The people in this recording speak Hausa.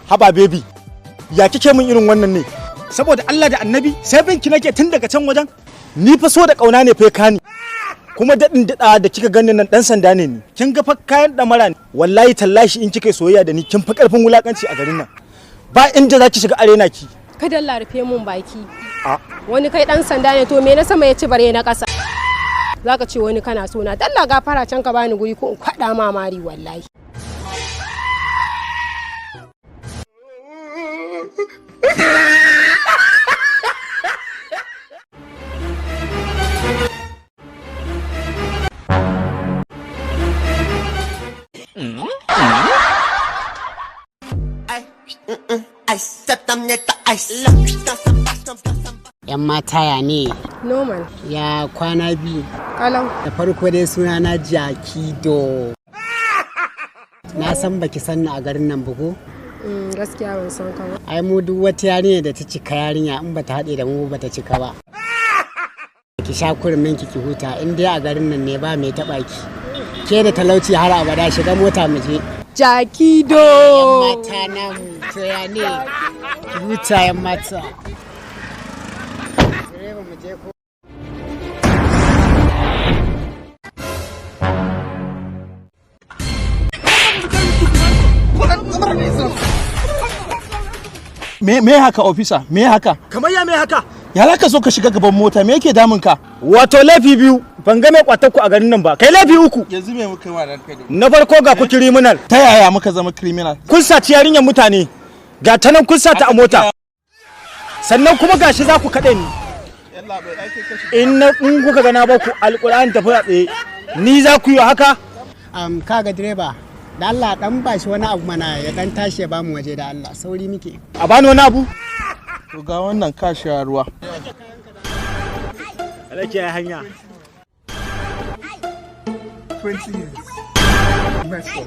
Haba baby, ya kike min irin wannan ne? Saboda Allah da Annabi, sai binki nake tun daga can wajen. Ni fa so da kauna ne fa kani. Kuma daɗin daɗa da kika gani nan ɗan sanda ne ni. Kin ga fa kayan ɗamara ne. Wallahi tallashi in kika soyayya da ni kin fa ƙarfin wulakanci a garin nan. Ba inda zaki shiga arena ki. Kada Allah rufe mun baki. Wani kai ɗan sanda ne to me na sama ya ci bare na ƙasa. Zaka ce wani kana so na. Dalla gafara can ka bani guri ko in kwaɗa mamari wallahi. Yan mata ya ne? Normal. Ya kwana biyu. Kalau. Da farko dai suna na Jakido. Na san baki sanni a garin nan bugu? Gaskiya ban san ka ba. Ai mu duk wata yarinya da ta cika yarinya in bata haɗe da mu bata cika ba. Ki sha kurmin ki huta in dai a garin nan ne ba mai taɓa ki. Ke da talauci har abada shiga mota mu je. Jakido. Yan mata nan to ya ne? Ki huta yan mata. Me haka officer? Me haka? Kamar ya me haka? Ya za ka so ka shiga gaban mota? Me yake damun ka? Wato laifi biyu, ban ga mai kwatar ku a garin nan ba. Kai laifi uku. Yanzu me muka yi wa ranka da? Na farko ga ku criminal. Ta yaya muka zama criminal? Kun saci yarinyar mutane. Ga ta nan kun sata a mota. Sannan kuma gashi za ku kaɗe ni. In kuka ga na ba ku alƙur'ani tafi a tsaye. Ni za ku yi haka? Kaga direba. Da Allah dan bashi wani abu mana ya dan tashi ya bamu waje da Allah sauri muke. A bani wani abu? To ga wannan kashi ruwa. Alake ya hanya. 20 years. Mess up.